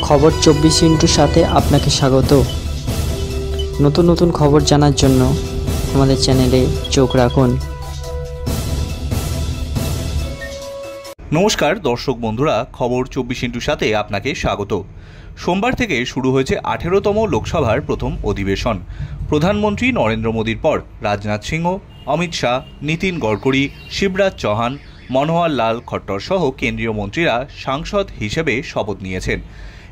খবর 24 সাথে আপনাকে স্বাগত। নতুন নতুন খবর জানার জন্য আমাদের চ্যানেলে চোখ রাখুন। নমস্কার দর্শক বন্ধুরা, খবর 24 সাথে আপনাকে স্বাগত। সোমবার থেকে শুরু হয়েছে 18তম লোকসভার প্রথম অধিবেশন। প্রধানমন্ত্রী নরেন্দ্র মোদীর পর রাজনাথ সিংহ, অমিত শাহ, নীতিন গডকরি, শিবরাজ চৌহান, মনোহর লাল খট্টর সহ কেন্দ্রীয় মন্ত্রীরা সাংসদ হিসেবে শপথ নিয়েছেন।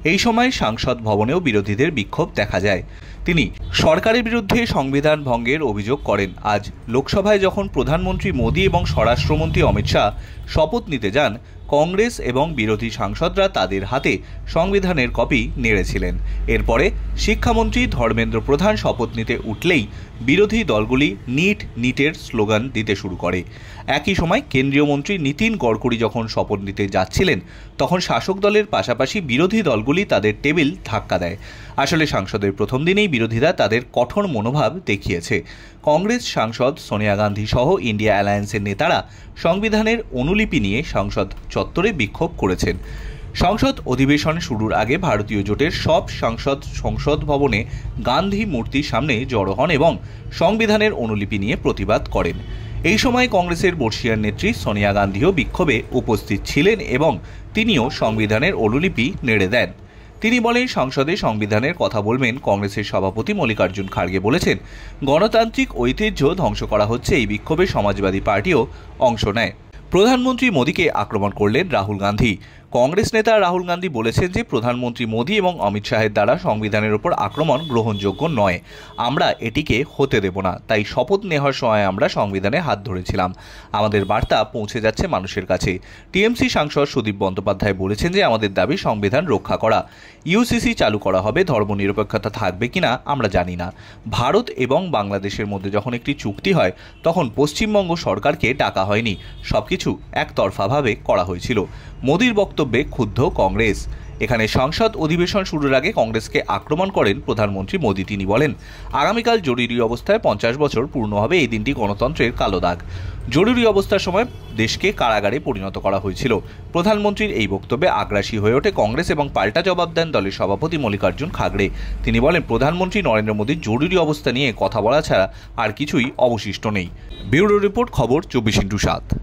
এই সময় সংসদ ভবনেও বিরোধীদের বিক্ষোভ দেখা যায়। তিনি সরকারের বিরুদ্ধে সংবিধান ভঙ্গের অভিযোগ করেন। আজ লোকসভায় যখন প্রধানমন্ত্রী মোদী এবং স্বরাষ্ট্রমন্ত্রী অমিত শাহ শপথ নিতে যান, কংগ্রেস এবং বিরোধী সাংসদরা তাদের হাতে সংবিধানের কপি নেড়েছিলেন। এরপরে শিক্ষামন্ত্রী ধর্মেন্দ্র প্রধান শপথ নিতে উঠলেই বিরোধী দলগুলি নিটের স্লোগান দিতে শুরু করে। একই সময় কেন্দ্রীয় মন্ত্রী নীতিন গডকরি যখন শপথ নিতে যাচ্ছিলেন, তখন শাসক দলের পাশাপাশি বিরোধী দলগুলি তাদের টেবিল ধাক্কা দেয়। আসলে সংসদের প্রথম দিনেই বিরোধীরা তাদের কঠোর মনোভাব দেখিয়েছে। কংগ্রেস সাংসদ সোনিয়া গান্ধী সহ ইন্ডিয়া অ্যালায়েন্সের নেতারা সংবিধানের অনুলিপি নিয়ে সংসদ চত্বরে বিক্ষোভ করেছেন। সংসদ অধিবেশন শুরুর আগে ভারতীয় জোটের সব সাংসদ সংসদ ভবনে গান্ধী মূর্তির সামনে জড়ো হন এবং সংবিধানের অনুলিপি নিয়ে প্রতিবাদ করেন। এই সময় কংগ্রেসের বর্ষিয়ান নেত্রী সোনিয়া গান্ধীও বিক্ষোভে উপস্থিত ছিলেন এবং তিনিও সংবিধানের অনুলিপি নেড়ে দেন। তিনি বলেন, সংসদে সংবিধানের কথা বলবেন। কংগ্রেসের সভাপতি মল্লিকার্জুন খাড়গে বলেছেন, গণতান্ত্রিক ঐতিহ্য ধ্বংস করা হচ্ছে। এই বিক্ষোভে সমাজবাদী পার্টিও অংশ নেয়। প্রধানমন্ত্রী মোদীকে আক্রমণ করলেন রাহুল গান্ধী। কংগ্রেস নেতা রাহুল গান্ধী বলেছেন যে প্রধানমন্ত্রী মোদী এবং অমিত শাহের দ্বারা সংবিধানের উপর আক্রমণ গ্রহণযোগ্য নয়। আমরা এটিকে হতে দেব না। তাই শপথ নেওয়ার সময় আমরা সংবিধানে হাত ধরেছিলাম। আমাদের বার্তা পৌঁছে যাচ্ছে মানুষের কাছে। টিএমসি সাংসদ সুদীপ বন্দ্যোপাধ্যায় বলেছেন যে আমাদের দাবি সংবিধান রক্ষা করা। ইউসিসি চালু করা হবে। ধর্মনিরপেক্ষতা থাকবে কিনা আমরা জানি না। ভারত এবং বাংলাদেশের মধ্যে যখন একটি চুক্তি হয়, তখন পশ্চিমবঙ্গ সরকারকে ডাকা হয়নি। সবকিছু একতরফাভাবে করা হয়েছিল। মোদীর বক্তব্যে ক্ষুব্ধ কংগ্রেস। এখানে সংসদ অধিবেশন শুরুর আগে কংগ্রেসকে আক্রমণ করেন প্রধানমন্ত্রী মোদী। তিনি বলেন, আগামীকাল জরুরি অবস্থায় 50 বছর পূর্ণ হবে। এই দিনটি গণতন্ত্রের কালো দাগ। জরুরি অবস্থার সময় দেশকে কারাগারে পরিণত করা হয়েছিল। প্রধানমন্ত্রীর এই বক্তব্যে আগ্রাসী হয়ে ওঠে কংগ্রেস এবং পাল্টা জবাব দেন দলের সভাপতি মল্লিকার্জুন খাড়গে। তিনি বলেন, প্রধানমন্ত্রী নরেন্দ্র মোদীর জরুরি অবস্থা নিয়ে কথা বলা ছাড়া আর কিছুই অবশিষ্ট নেই। ব্যুরো রিপোর্ট, খবর 24x7।